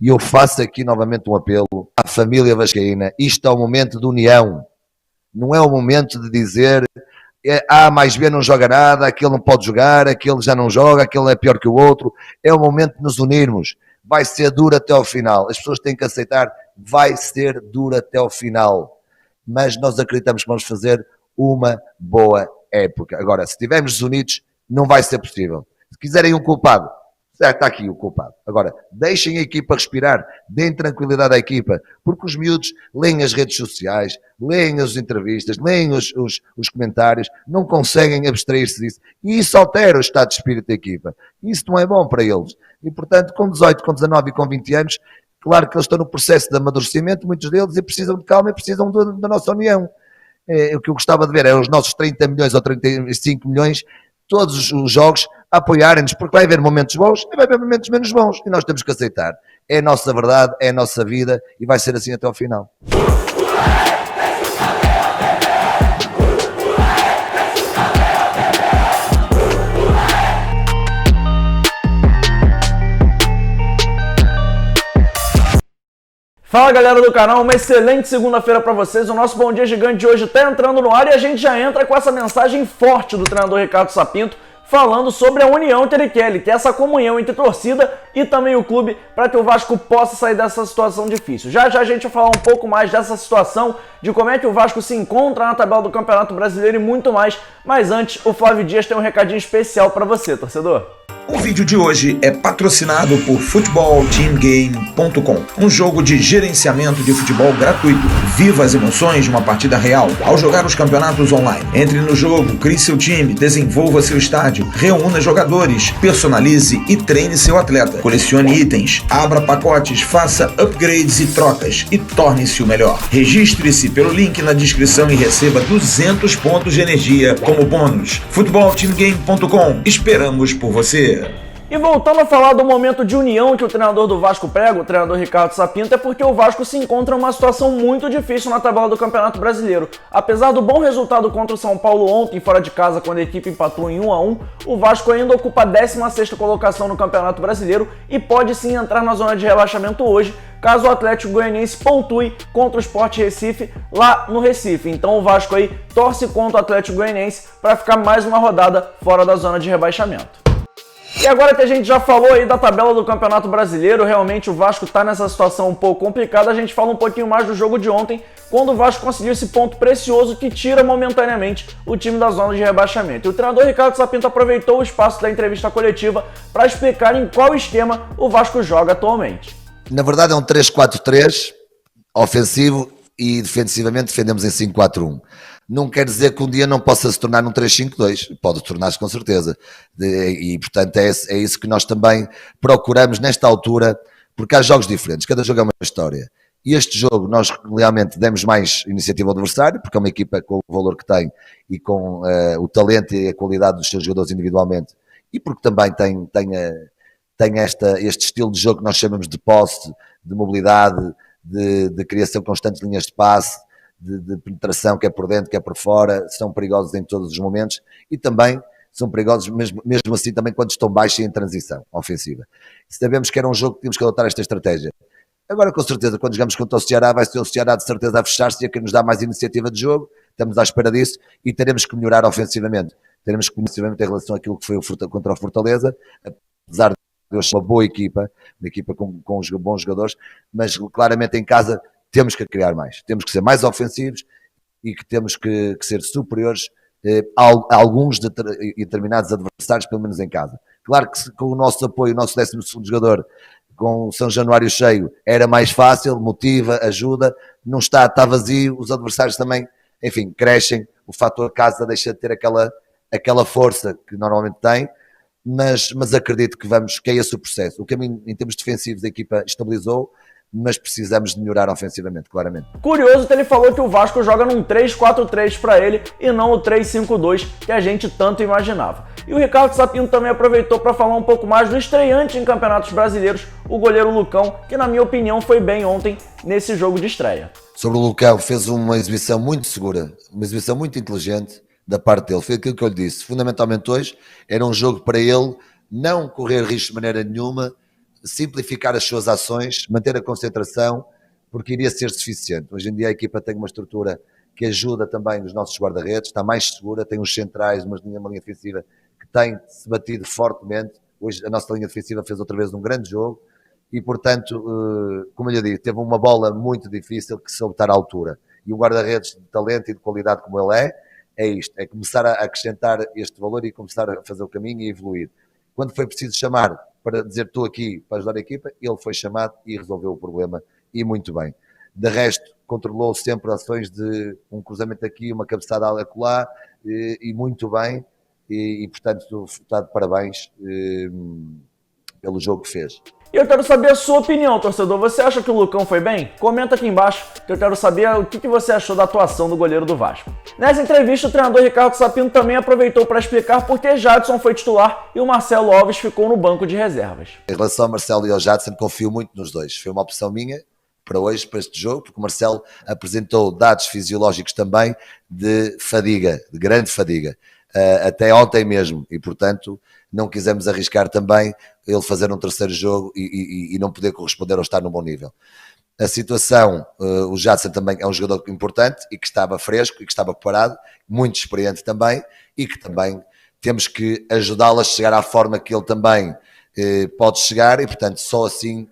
E eu faço aqui novamente um apelo à família vascaína. Isto é um momento de união. Não é o momento de dizer A mais B não joga nada, aquele não pode jogar, aquele já não joga, aquele é pior que o outro. É o momento de nos unirmos. Vai ser duro até ao final. As pessoas têm que aceitar, vai ser duro até ao final. Mas nós acreditamos que vamos fazer uma boa época. Agora, se estivermos unidos, não vai ser possível. Se quiserem um culpado, está aqui o culpado. Agora, deixem a equipa respirar, deem tranquilidade à equipa, porque os miúdos leem as redes sociais, leem as entrevistas, leem os comentários, não conseguem abstrair-se disso. E isso altera o estado de espírito da equipa. Isso não é bom para eles. E, portanto, com 18, com 19 e com 20 anos, claro que eles estão no processo de amadurecimento, muitos deles, e precisam de calma e precisam da nossa união. O que eu gostava de ver é os nossos 30 milhões ou 35 milhões, todos os jogos, a apoiarem-nos, porque vai haver momentos bons e vai haver momentos menos bons, e nós temos que aceitar. É a nossa verdade, é a nossa vida, e vai ser assim até ao final. Fala galera do canal, uma excelente segunda-feira para vocês. O nosso Bom Dia Gigante de hoje está entrando no ar e a gente já entra com essa mensagem forte do treinador Ricardo Sapinto falando sobre a união Terichelli, que é essa comunhão entre torcida e também o clube para que o Vasco possa sair dessa situação difícil. Já já a gente vai falar um pouco mais dessa situação, de como é que o Vasco se encontra na tabela do Campeonato Brasileiro e muito mais. Mas antes, o Flávio Dias tem um recadinho especial para você, torcedor. O vídeo de hoje é patrocinado por FutebolTeamGame.com, um jogo de gerenciamento de futebol gratuito. Viva as emoções de uma partida real ao jogar os campeonatos online. Entre no jogo, crie seu time, desenvolva seu estádio, reúna jogadores, personalize e treine seu atleta. Colecione itens, abra pacotes, faça upgrades e trocas e torne-se o melhor. Registre-se pelo link na descrição e receba 200 pontos de energia como bônus. FutebolTeamGame.com, esperamos por você. E voltando a falar do momento de união que o treinador do Vasco prega, o treinador Ricardo Sapinto, é porque o Vasco se encontra em uma situação muito difícil na tabela do Campeonato Brasileiro. Apesar do bom resultado contra o São Paulo ontem, fora de casa, quando a equipe empatou em 1-1, o Vasco ainda ocupa a 16ª colocação no Campeonato Brasileiro e pode sim entrar na zona de rebaixamento hoje, caso o Atlético Goianiense pontue contra o Sport Recife lá no Recife. Então o Vasco aí torce contra o Atlético Goianiense para ficar mais uma rodada fora da zona de rebaixamento. E agora que a gente já falou aí da tabela do Campeonato Brasileiro, realmente o Vasco está nessa situação um pouco complicada, a gente fala um pouquinho mais do jogo de ontem, quando o Vasco conseguiu esse ponto precioso que tira momentaneamente o time da zona de rebaixamento. E o treinador Ricardo Sapinto aproveitou o espaço da entrevista coletiva para explicar em qual esquema o Vasco joga atualmente. Na verdade é um 3-4-3 ofensivo e defensivamente defendemos em 5-4-1. Não quer dizer que um dia não possa se tornar num 3-5-2, pode tornar-se com certeza, e portanto é isso que nós também procuramos nesta altura, porque há jogos diferentes, cada jogo é uma história, e este jogo nós realmente demos mais iniciativa ao adversário, porque é uma equipa com o valor que tem e com o talento e a qualidade dos seus jogadores individualmente, e porque também tem este estilo de jogo que nós chamamos de posse, de mobilidade, de criação constante de linhas de passe, de penetração, que é por dentro, que é por fora, são perigosos em todos os momentos e também são perigosos mesmo assim também quando estão baixos e em transição ofensiva. Sabemos que era um jogo que tínhamos que adotar esta estratégia. Agora, com certeza, quando jogamos contra o Ceará, vai ser o Ceará de certeza a fechar-se e a que nos dá mais iniciativa de jogo, estamos à espera disso e teremos que melhorar ofensivamente. Teremos que ofensivamente em relação àquilo que foi contra o Fortaleza, apesar de eu ser uma boa equipa, uma equipa com bons jogadores, mas claramente em casa temos que criar mais, temos que ser mais ofensivos e que temos que ser superiores a alguns determinados adversários, pelo menos em casa. Claro que com o nosso apoio, o nosso 12º jogador, com o São Januário cheio, era mais fácil, motiva, ajuda, não está vazio, os adversários também, enfim, crescem, o fator casa deixa de ter aquela força que normalmente tem, mas acredito que é esse o processo. O caminho em termos defensivos a equipa estabilizou, mas precisamos de melhorar ofensivamente, claramente. Curioso que ele falou que o Vasco joga num 3-4-3 para ele e não o 3-5-2 que a gente tanto imaginava. E o Ricardo Sapinto também aproveitou para falar um pouco mais do estreante em campeonatos brasileiros, o goleiro Lucão, que na minha opinião foi bem ontem nesse jogo de estreia. Sobre o Lucão, fez uma exibição muito segura, uma exibição muito inteligente da parte dele, foi aquilo que eu lhe disse. Fundamentalmente hoje era um jogo para ele não correr risco de maneira nenhuma, simplificar as suas ações, manter a concentração, porque iria ser suficiente. Hoje em dia a equipa tem uma estrutura que ajuda também os nossos guarda-redes, está mais segura, tem uns centrais, uma linha defensiva que tem se batido fortemente. Hoje a nossa linha defensiva fez outra vez um grande jogo e, portanto, como eu lhe digo, teve uma bola muito difícil que soube estar à altura. E um guarda-redes de talento e de qualidade como ele é isto, é começar a acrescentar este valor e começar a fazer o caminho e evoluir. Quando foi preciso chamar para dizer estou aqui para ajudar a equipa, ele foi chamado e resolveu o problema, e muito bem. De resto, controlou sempre ações de um cruzamento aqui, uma cabeçada acolá, e muito bem, e portanto está de parabéns pelo jogo que fez. E eu quero saber a sua opinião, torcedor. Você acha que o Lucão foi bem? Comenta aqui embaixo que eu quero saber o que você achou da atuação do goleiro do Vasco. Nessa entrevista, o treinador Ricardo Sapinto também aproveitou para explicar por que Jadson foi titular e o Marcelo Alves ficou no banco de reservas. Em relação ao Marcelo e ao Jadson, confio muito nos dois. Foi uma opção minha para hoje, para este jogo, porque o Marcelo apresentou dados fisiológicos também de fadiga, de grande fadiga, até ontem mesmo, e portanto não quisemos arriscar também ele fazer um terceiro jogo e não poder corresponder ou estar num bom nível. A situação, o Jadson também é um jogador importante e que estava fresco e que estava preparado, muito experiente também, e que também temos que ajudá-lo a chegar à forma que ele também pode chegar, e portanto só assim,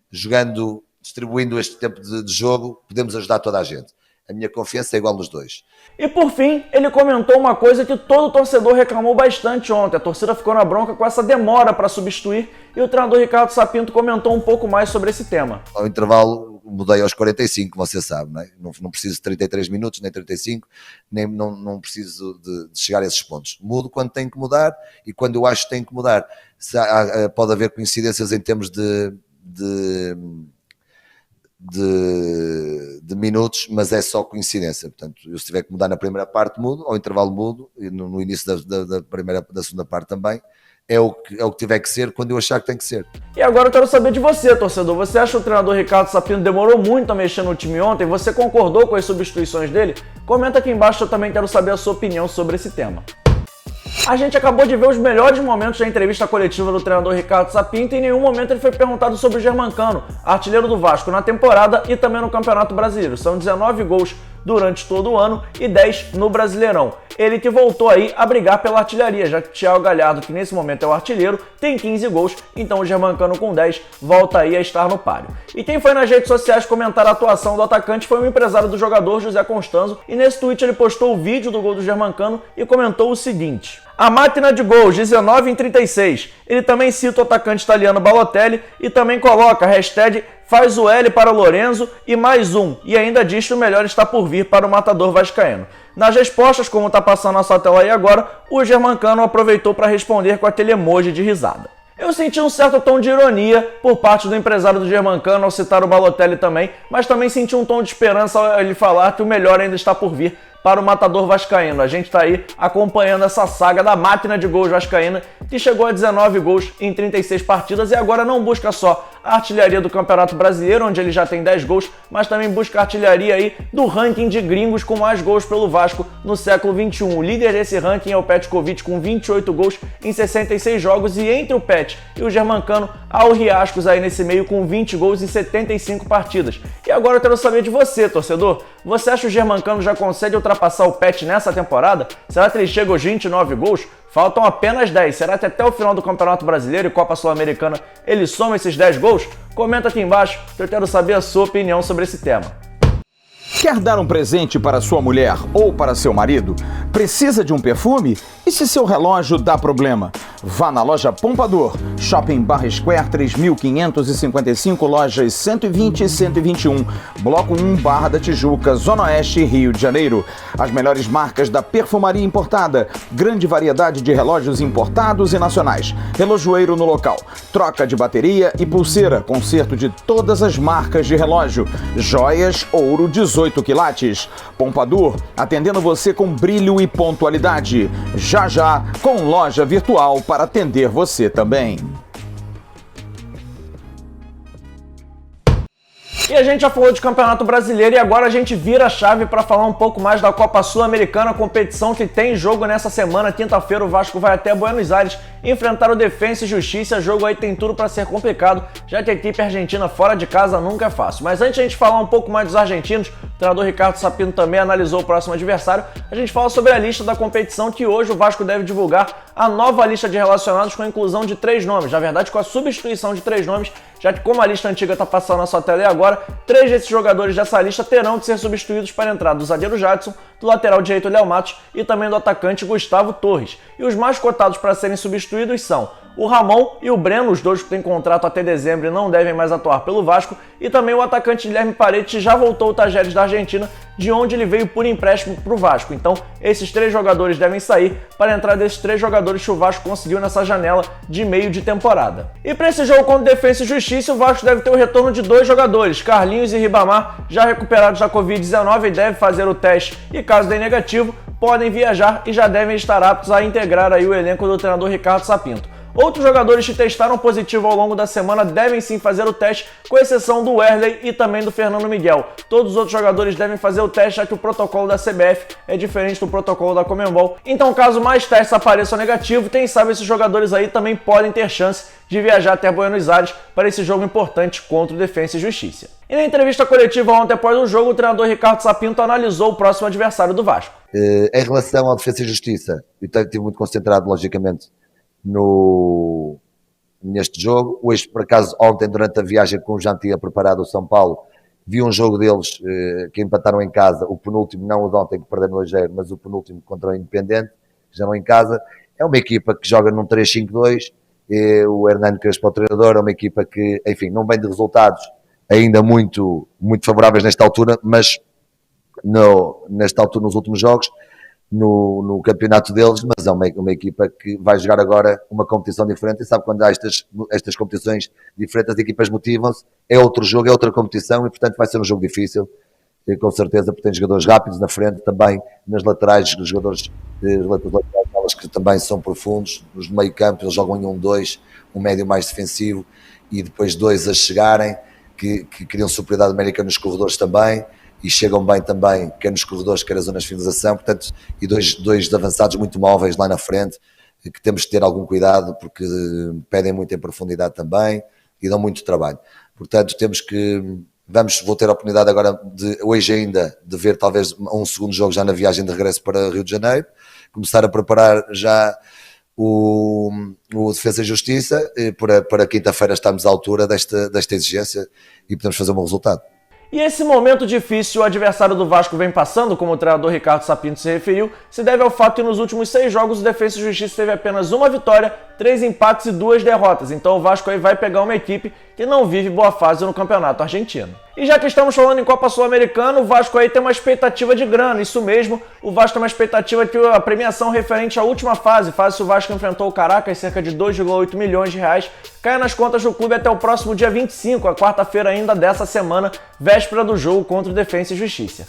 jogando, distribuindo este tempo de jogo, podemos ajudar toda a gente. A minha confiança é igual nos dois. E por fim, ele comentou uma coisa que todo torcedor reclamou bastante ontem. A torcida ficou na bronca com essa demora para substituir e o treinador Ricardo Sapinto comentou um pouco mais sobre esse tema. Ao intervalo mudei aos 45, você sabe, não é? Não preciso de 33 minutos, nem 35, nem, não preciso de chegar a esses pontos. Mudo quando tenho que mudar e quando eu acho que tenho que mudar. Pode haver coincidências em termos de minutos, mas é só coincidência. Portanto, eu se tiver que mudar na primeira parte, mudo, ao intervalo mudo, e no início da segunda parte também, é o que tiver que ser quando eu achar que tem que ser. E agora eu quero saber de você, torcedor. Você acha que o treinador Ricardo Sapinto demorou muito a mexer no time ontem? Você concordou com as substituições dele? Comenta aqui embaixo, eu também quero saber a sua opinião sobre esse tema. A gente acabou de ver os melhores momentos da entrevista coletiva do treinador Ricardo Sapinto e em nenhum momento ele foi perguntado sobre o Germancano, artilheiro do Vasco na temporada e também no Campeonato Brasileiro. São 19 gols durante todo o ano e 10 no Brasileirão. Ele que voltou aí a brigar pela artilharia, já que Thiago Galhardo, que nesse momento é o artilheiro, tem 15 gols, então o Germancano com 10 volta aí a estar no páreo. E quem foi nas redes sociais comentar a atuação do atacante foi o empresário do jogador, José Constanzo, e nesse tweet ele postou o vídeo do gol do Germancano e comentou o seguinte: a máquina de gols, 19 em 36. Ele também cita o atacante italiano Balotelli e também coloca a hashtag faz o L para Lorenzo e mais um, e ainda diz que o melhor está por vir para o matador vascaíno. Nas respostas, como está passando na sua tela aí agora, o Germancano aproveitou para responder com aquele emoji de risada. Eu senti um certo tom de ironia por parte do empresário do Germancano ao citar o Balotelli também, mas também senti um tom de esperança ao ele falar que o melhor ainda está por vir para o matador vascaíno. A gente está aí acompanhando essa saga da máquina de gols vascaína, que chegou a 19 gols em 36 partidas e agora não busca só a artilharia do Campeonato Brasileiro, onde ele já tem 10 gols, mas também busca a artilharia aí do ranking de gringos com mais gols pelo Vasco no século XXI. O líder desse ranking é o Petkovic com 28 gols em 66 jogos e entre o Pet e o Germancano há o Riascos aí nesse meio com 20 gols em 75 partidas. E agora eu quero saber de você, torcedor. Você acha que o Germancano já consegue ultrapassar o Pet nessa temporada? Será que ele chega aos 29 gols? Faltam apenas 10. Será que até o final do Campeonato Brasileiro e Copa Sul-Americana ele soma esses 10 gols? Comenta aqui embaixo que eu quero saber a sua opinião sobre esse tema. Quer dar um presente para sua mulher ou para seu marido? Precisa de um perfume? E se seu relógio dá problema? Vá na loja Pompador, Shopping Barra Square 3555, lojas 120 e 121, Bloco 1, Barra da Tijuca, Zona Oeste, Rio de Janeiro. As melhores marcas da perfumaria importada, grande variedade de relógios importados e nacionais, relojoeiro no local, troca de bateria e pulseira, conserto de todas as marcas de relógio, joias, ouro 18 quilates. Pompador, atendendo você com brilho e pontualidade. Já já, com loja virtual para atender você também. E a gente já falou de Campeonato Brasileiro e agora a gente vira a chave para falar um pouco mais da Copa Sul-Americana, competição que tem jogo nessa semana. Quinta-feira o Vasco vai até Buenos Aires enfrentar o Defensa e Justiça. Jogo aí tem tudo para ser complicado, já que a equipe argentina fora de casa nunca é fácil. Mas antes de a gente falar um pouco mais dos argentinos, o treinador Ricardo Sapinto também analisou o próximo adversário. A gente fala sobre a lista da competição, que hoje o Vasco deve divulgar a nova lista de relacionados com a inclusão de 3 nomes. Na verdade, com a substituição de 3 nomes, já que como a lista antiga está passando na sua tela e agora, 3 desses jogadores dessa lista terão de ser substituídos para a entrada do zagueiro Jadson, do lateral direito Léo Matos e também do atacante Gustavo Torres. E os mais cotados para serem substituídos são o Ramon e o Breno, os dois que têm contrato até dezembro e não devem mais atuar pelo Vasco, e também o atacante Guilherme Paredes, que já voltou ao Tajeres da Argentina, de onde ele veio por empréstimo para o Vasco. Então, esses 3 jogadores devem sair para a entrada desses 3 jogadores que o Vasco conseguiu nessa janela de meio de temporada. E para esse jogo contra o Defensa e Justiça, o Vasco deve ter o retorno de 2 jogadores, Carlinhos e Ribamar, já recuperados da Covid-19 e devem fazer o teste e, caso dê negativo, podem viajar e já devem estar aptos a integrar aí o elenco do treinador Ricardo Sapinto. Outros jogadores que testaram positivo ao longo da semana devem sim fazer o teste, com exceção do Wesley e também do Fernando Miguel. Todos os outros jogadores devem fazer o teste, já que o protocolo da CBF é diferente do protocolo da Conmebol. Então, caso mais testes apareçam negativos, quem sabe esses jogadores aí também podem ter chance de viajar até Buenos Aires para esse jogo importante contra o Defensa e Justiça. E na entrevista coletiva ontem após o jogo, o treinador Ricardo Sapinto analisou o próximo adversário do Vasco. Em relação ao Defensa e Justiça, eu estive muito concentrado, logicamente, neste jogo. Hoje, por acaso, ontem, durante a viagem que já tinha preparado o São Paulo, vi um jogo deles que empataram em casa, o penúltimo, não o de ontem que perderam 2-0, mas o penúltimo contra o Independente, que já não em casa. É uma equipa que joga num 3-5-2, o Hernando Crespo, o treinador, é uma equipa que, enfim, não vem de resultados ainda muito favoráveis nesta altura, mas nesta altura, nos últimos jogos, no campeonato deles, mas é uma equipa que vai jogar agora uma competição diferente, e sabe, quando há estas competições diferentes, as equipas motivam-se, é outro jogo, é outra competição, e portanto vai ser um jogo difícil, com certeza, porque tem jogadores rápidos na frente, também nas laterais, os jogadores laterais que também são profundos, nos meio campo eles jogam em 1-2, um médio mais defensivo, e depois 2 a chegarem, que criam superioridade numérica nos corredores também, e chegam bem também, quer nos corredores, quer nas zonas de finalização, portanto, e dois avançados muito móveis lá na frente, que temos que ter algum cuidado, porque pedem muito em profundidade também, e dão muito trabalho. Portanto, vou ter a oportunidade agora, hoje ainda, de ver talvez um segundo jogo já na viagem de regresso para Rio de Janeiro, começar a preparar já o Defensa e Justiça, para quinta-feira estarmos à altura desta exigência e podemos fazer um bom resultado. E esse momento difícil o adversário do Vasco vem passando, como o treinador Ricardo Sapinto se referiu, se deve ao fato que nos últimos 6 jogos o Defensa e Justiça teve apenas 1 vitória, 3 empates e 2 derrotas. Então o Vasco aí vai pegar uma equipe que não vive boa fase no campeonato argentino. E já que estamos falando em Copa Sul-Americana, o Vasco aí tem uma expectativa de grana, isso mesmo, o Vasco tem uma expectativa que a premiação referente à última fase que o Vasco enfrentou o Caracas, cerca de 2,8 milhões de reais, caia nas contas do clube até o próximo dia 25, a quarta-feira ainda dessa semana, véspera do jogo contra o Defensa e Justiça.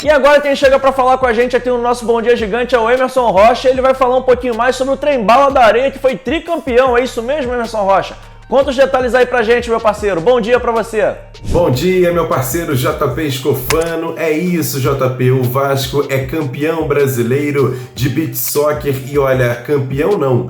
E agora quem chega para falar com a gente aqui no nosso Bom Dia Gigante é o Emerson Rocha. Ele vai falar um pouquinho mais sobre o Trem-Bala da Areia, que foi tricampeão. É isso mesmo, Emerson Rocha? Conta os detalhes aí pra gente, meu parceiro. Bom dia pra você. Bom dia, meu parceiro JP Escofano. É isso, JP. O Vasco é campeão brasileiro de beach soccer. E olha, campeão não,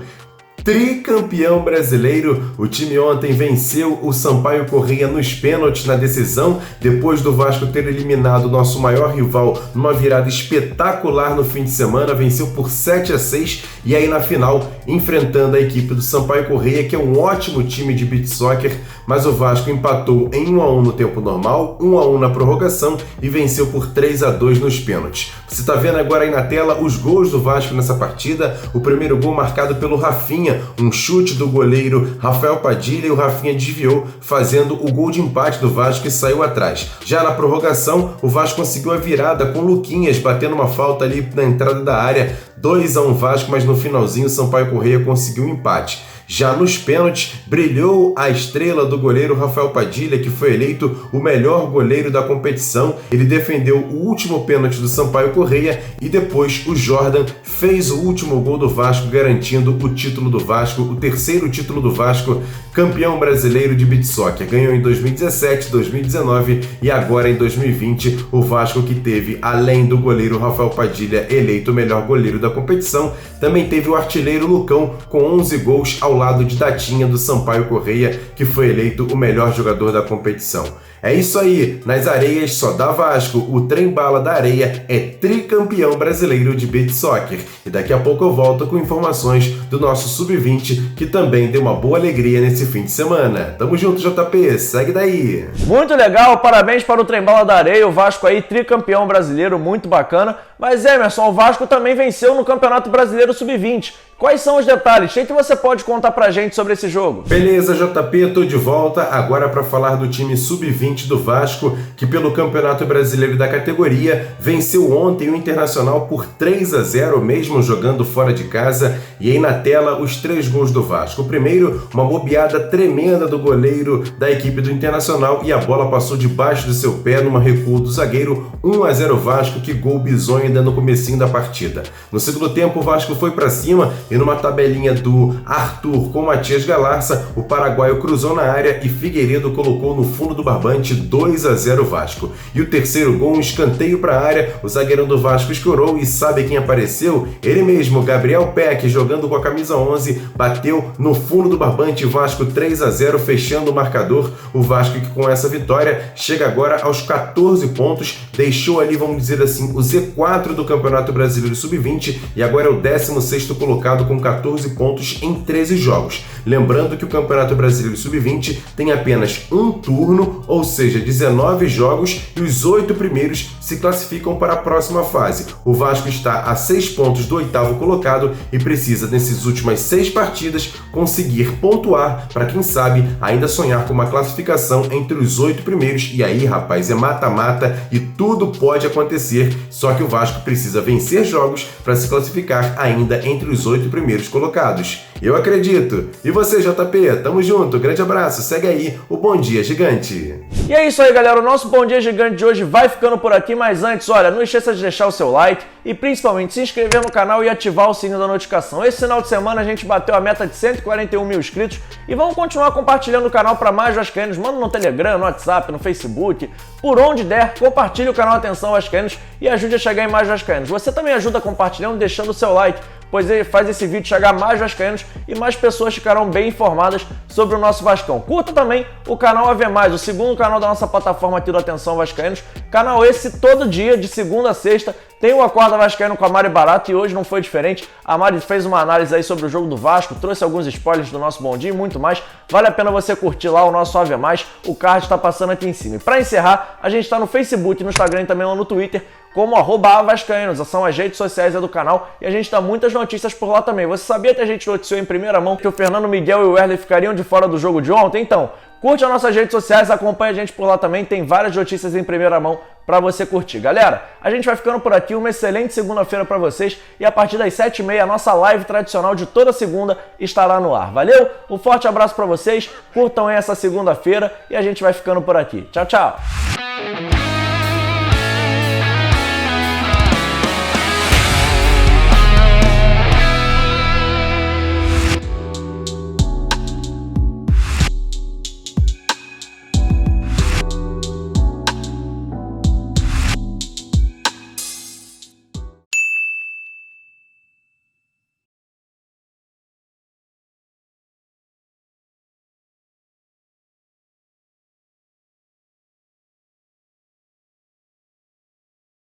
tricampeão brasileiro. O time ontem venceu o Sampaio Corrêa nos pênaltis na decisão, depois do Vasco ter eliminado o nosso maior rival numa virada espetacular no fim de semana, venceu por 7-6 e aí na final enfrentando a equipe do Sampaio Corrêa, que é um ótimo time de beach soccer, mas o Vasco empatou em 1-1 no tempo normal, 1-1 na prorrogação e venceu por 3-2 nos pênaltis. Você está vendo agora aí na tela os gols do Vasco nessa partida. O primeiro gol marcado pelo Rafinha, um chute do goleiro Rafael Padilha, e o Rafinha desviou, fazendo o gol de empate do Vasco e saiu atrás. Já na prorrogação, o Vasco conseguiu a virada com o Luquinhas batendo uma falta ali na entrada da área, 2-1 Vasco, mas no finalzinho o Sampaio Corrêa conseguiu um empate. Já nos pênaltis, brilhou a estrela do goleiro Rafael Padilha, que foi eleito o melhor goleiro da competição. Ele defendeu o último pênalti do Sampaio Corrêa e depois o Jordan fez o último gol do Vasco, garantindo o título do Vasco, o terceiro título do Vasco, campeão brasileiro de beach soccer. Ganhou em 2017, 2019 e agora em 2020, o Vasco, que teve, além do goleiro Rafael Padilha, eleito o melhor goleiro da competição, também teve o artilheiro Lucão com 11 gols ao lado de Datinha do Sampaio Corrêa, que foi eleito o melhor jogador da competição. É isso aí, nas areias só dá Vasco, o Trem-Bala da Areia é tricampeão brasileiro de beach soccer. E daqui a pouco eu volto com informações do nosso Sub-20, que também deu uma boa alegria nesse fim de semana. Tamo junto, JP, segue daí! Muito legal, parabéns para o Trem-Bala da Areia, o Vasco aí tricampeão brasileiro, muito bacana. Mas Emerson, o Vasco também venceu no Campeonato Brasileiro Sub-20. Quais são os detalhes? O que você pode contar pra gente sobre esse jogo? Beleza, JP, tô de volta agora para falar do time Sub-20 do Vasco, que pelo Campeonato Brasileiro da categoria venceu ontem o Internacional por 3-0, mesmo jogando fora de casa. E aí na tela os 3 gols do Vasco. O primeiro, uma bobeada tremenda do goleiro da equipe do Internacional e a bola passou debaixo do seu pé numa recuo do zagueiro. 1-0 Vasco, que gol bizonho ainda no comecinho da partida. No segundo tempo o Vasco foi para cima e numa tabelinha do Arthur com Matias Galarça, o paraguaio cruzou na área e Figueiredo colocou no fundo do barbante. 2-0 Vasco. E o terceiro gol, um escanteio para a área, o zagueirão do Vasco escorou e sabe quem apareceu? Ele mesmo, Gabriel Peck, jogando com a camisa 11, bateu no fundo do barbante. Vasco 3-0, fechando o marcador. O Vasco, que com essa vitória chega agora aos 14 pontos, deixou ali, vamos dizer assim, o Z4 do Campeonato Brasileiro Sub-20 e agora é o 16º colocado com 14 pontos em 13 jogos. Lembrando que o Campeonato Brasileiro Sub-20 tem apenas um turno, ou seja, 19 jogos, e os 8 primeiros se classificam para a próxima fase. O Vasco está a 6 pontos do 8º colocado e precisa, nessas últimas 6 partidas, conseguir pontuar para, quem sabe, ainda sonhar com uma classificação entre os 8 primeiros. E aí, rapaz, é mata-mata e tudo pode acontecer, só que o Vasco precisa vencer jogos para se classificar ainda entre os 8 primeiros colocados. Eu acredito. E você, JP? Tamo junto, grande abraço, segue aí o Bom Dia Gigante. E é isso aí, galera, o nosso Bom Dia Gigante de hoje vai ficando por aqui, mas antes, olha, não esqueça de deixar o seu like e principalmente se inscrever no canal e ativar o sininho da notificação. Esse final de semana a gente bateu a meta de 141 mil inscritos e vamos continuar compartilhando o canal para mais vascaínos. Manda no Telegram, no WhatsApp, no Facebook, por onde der, compartilhe o canal Atenção Vascaínos e ajude a chegar em mais vascaínos. Você também ajuda compartilhando, deixando o seu like, pois ele faz esse vídeo chegar a mais vascaínos e mais pessoas ficarão bem informadas sobre o nosso Vascão. Curta também o canal AV+, o segundo canal da nossa plataforma aqui do Atenção Vascaínos. Canal esse todo dia, de segunda a sexta, tem o Acorda Vascaíno com a Mari Barato e hoje não foi diferente. A Mari fez uma análise aí sobre o jogo do Vasco, trouxe alguns spoilers do nosso Bom Dia e muito mais. Vale a pena você curtir lá o nosso AV+, o card está passando aqui em cima. E para encerrar, a gente está no Facebook, no Instagram e também lá no Twitter, como @avascaínos, são as redes sociais do canal e a gente dá muitas notícias por lá também. Você sabia que a gente noticiou em primeira mão que o Fernando Miguel e o Wesley ficariam de fora do jogo de ontem? Então, curte as nossas redes sociais, acompanha a gente por lá também, tem várias notícias em primeira mão para você curtir. Galera, a gente vai ficando por aqui, uma excelente segunda-feira para vocês e a partir das 7h30 a nossa live tradicional de toda segunda estará no ar. Valeu? Um forte abraço para vocês, curtam essa segunda-feira e a gente vai ficando por aqui. Tchau, tchau!